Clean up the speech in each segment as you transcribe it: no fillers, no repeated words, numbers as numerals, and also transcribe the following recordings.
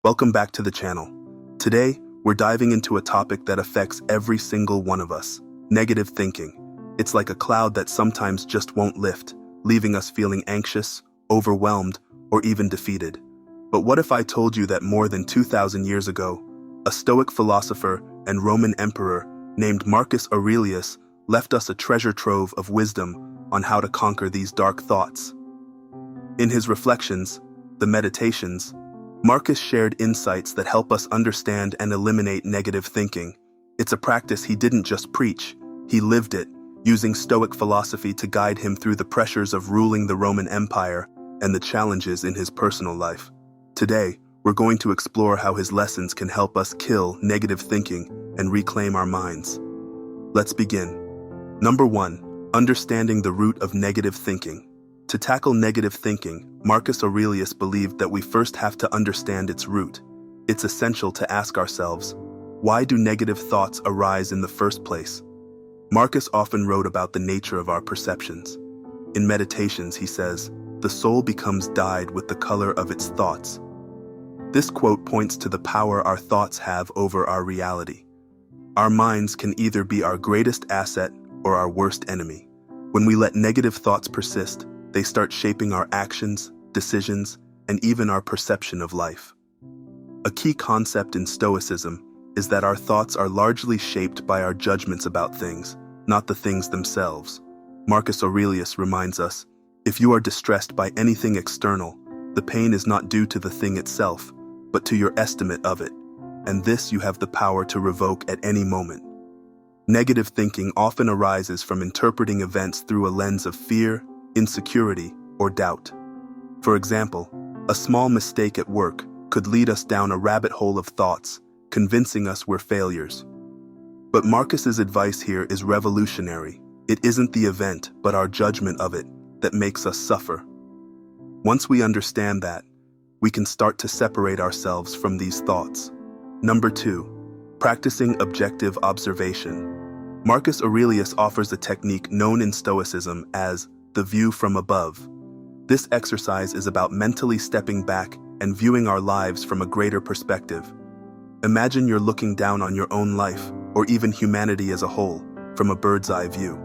Welcome back to the channel. Today, we're diving into a topic that affects every single one of us: negative thinking. It's like a cloud that sometimes just won't lift, leaving us feeling anxious, overwhelmed, or even defeated. But what if I told you that more than 2,000 years ago, a Stoic philosopher and Roman emperor named Marcus Aurelius left us a treasure trove of wisdom on how to conquer these dark thoughts? In his reflections, the Meditations, Marcus shared insights that help us understand and eliminate negative thinking. It's a practice he didn't just preach, he lived it, using Stoic philosophy to guide him through the pressures of ruling the Roman Empire and the challenges in his personal life. Today, we're going to explore how his lessons can help us kill negative thinking and reclaim our minds. Let's begin. Number 1. Understanding the root of negative thinking. To tackle negative thinking, Marcus Aurelius believed that we first have to understand its root. It's essential to ask ourselves, why do negative thoughts arise in the first place? Marcus often wrote about the nature of our perceptions. In Meditations, he says, "The soul becomes dyed with the color of its thoughts." This quote points to the power our thoughts have over our reality. Our minds can either be our greatest asset or our worst enemy. When we let negative thoughts persist, they start shaping our actions, decisions, and even our perception of life. A key concept in Stoicism is that our thoughts are largely shaped by our judgments about things, not the things themselves. Marcus Aurelius reminds us, if you are distressed by anything external, the pain is not due to the thing itself, but to your estimate of it, and this you have the power to revoke at any moment. Negative thinking often arises from interpreting events through a lens of fear, insecurity, or doubt. For example, a small mistake at work could lead us down a rabbit hole of thoughts, convincing us we're failures. But Marcus's advice here is revolutionary. It isn't the event, but our judgment of it, that makes us suffer. Once we understand that, we can start to separate ourselves from these thoughts. Number 2. Practicing objective observation. Marcus Aurelius offers a technique known in Stoicism as the view from above. This exercise is about mentally stepping back and viewing our lives from a greater perspective. Imagine you're looking down on your own life, or even humanity as a whole, from a bird's eye view.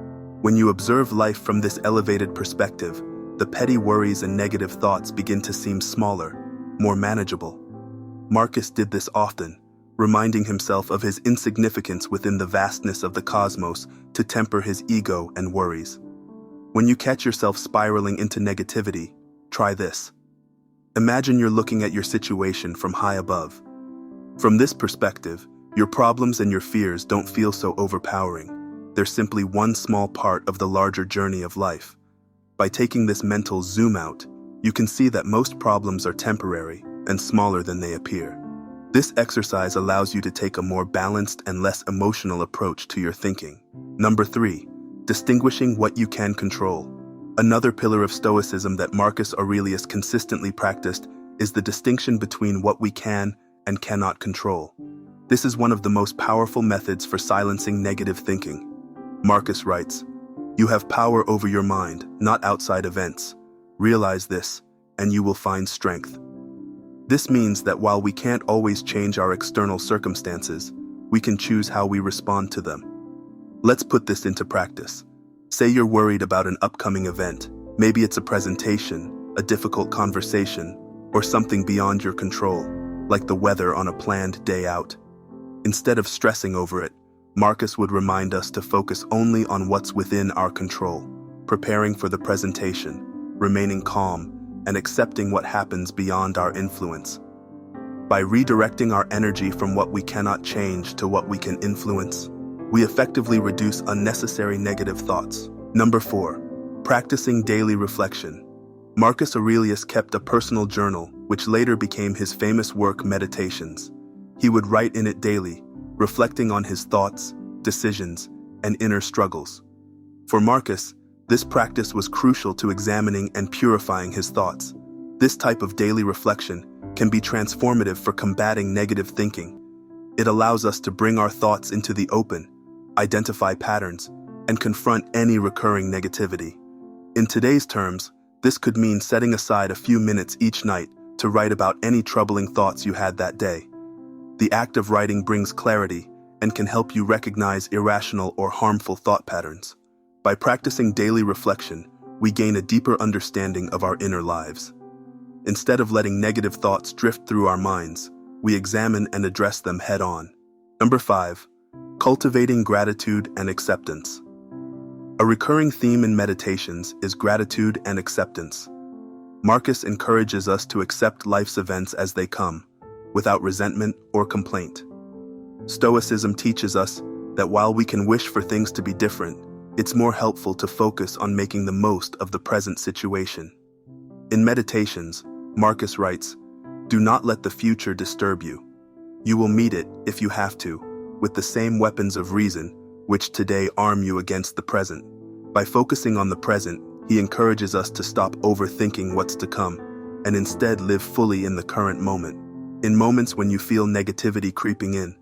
When you observe life from this elevated perspective, the petty worries and negative thoughts begin to seem smaller, more manageable. Marcus did this often, reminding himself of his insignificance within the vastness of the cosmos to temper his ego and worries. When you catch yourself spiraling into negativity, try this. Imagine you're looking at your situation from high above. From this perspective, your problems and your fears don't feel so overpowering. They're simply one small part of the larger journey of life. By taking this mental zoom out, you can see that most problems are temporary and smaller than they appear. This exercise allows you to take a more balanced and less emotional approach to your thinking. Number 3. Distinguishing what you can control. Another pillar of Stoicism that Marcus Aurelius consistently practiced is the distinction between what we can and cannot control. This is one of the most powerful methods for silencing negative thinking. Marcus writes, "You have power over your mind, not outside events. Realize this, and you will find strength." This means that while we can't always change our external circumstances, we can choose how we respond to them. Let's put this into practice. Say you're worried about an upcoming event. Maybe it's a presentation, a difficult conversation, or something beyond your control, like the weather on a planned day out. Instead of stressing over it, Marcus would remind us to focus only on what's within our control, preparing for the presentation, remaining calm, and accepting what happens beyond our influence. By redirecting our energy from what we cannot change to what we can influence, we effectively reduce unnecessary negative thoughts. Number 4. Practicing daily reflection. Marcus Aurelius kept a personal journal, which later became his famous work Meditations. He would write in it daily, reflecting on his thoughts, decisions, and inner struggles. For Marcus, this practice was crucial to examining and purifying his thoughts. This type of daily reflection can be transformative for combating negative thinking. It allows us to bring our thoughts into the open, identify patterns, and confront any recurring negativity. In today's terms, this could mean setting aside a few minutes each night to write about any troubling thoughts you had that day. The act of writing brings clarity and can help you recognize irrational or harmful thought patterns. By practicing daily reflection, we gain a deeper understanding of our inner lives. Instead of letting negative thoughts drift through our minds, we examine and address them head-on. Number 5. Cultivating gratitude and acceptance. A recurring theme in meditations is gratitude and acceptance. Marcus encourages us to accept life's events as they come, without resentment or complaint. Stoicism teaches us that while we can wish for things to be different, it's more helpful to focus on making the most of the present situation. In Meditations, Marcus writes, "Do not let the future disturb you. You will meet it, if you have to, with the same weapons of reason, which today arm you against the present." By focusing on the present, he encourages us to stop overthinking what's to come, and instead live fully in the current moment. In moments when you feel negativity creeping in,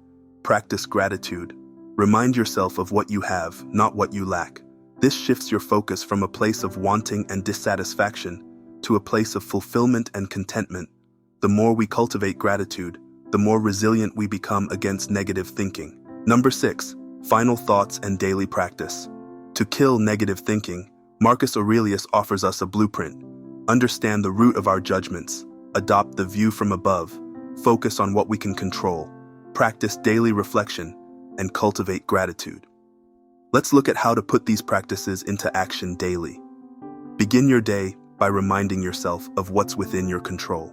practice gratitude. Remind yourself of what you have, not what you lack. This shifts your focus from a place of wanting and dissatisfaction to a place of fulfillment and contentment. The more we cultivate gratitude, the more resilient we become against negative thinking. Number 6. Final thoughts and daily practice. To kill negative thinking, Marcus Aurelius offers us a blueprint. Understand the root of our judgments, adopt the view from above, focus on what we can control, practice daily reflection, and cultivate gratitude. Let's look at how to put these practices into action daily. Begin your day by reminding yourself of what's within your control.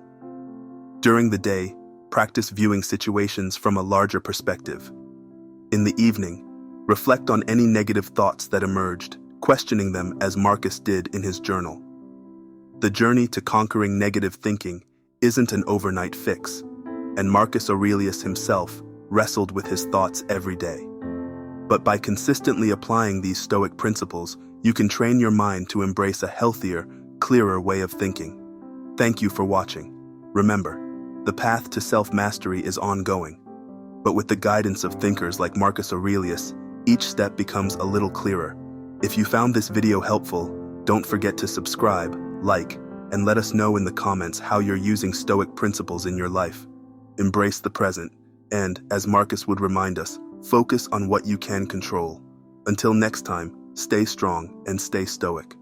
During the day, practice viewing situations from a larger perspective. In the evening, reflect on any negative thoughts that emerged, questioning them as Marcus did in his journal. The journey to conquering negative thinking isn't an overnight fix, and Marcus Aurelius himself wrestled with his thoughts every day. But by consistently applying these Stoic principles, you can train your mind to embrace a healthier, clearer way of thinking. Thank you for watching. Remember, the path to self-mastery is ongoing, but with the guidance of thinkers like Marcus Aurelius, each step becomes a little clearer. If you found this video helpful, don't forget to subscribe, like, and let us know in the comments how you're using Stoic principles in your life. Embrace the present, and, as Marcus would remind us, focus on what you can control. Until next time, stay strong and stay stoic.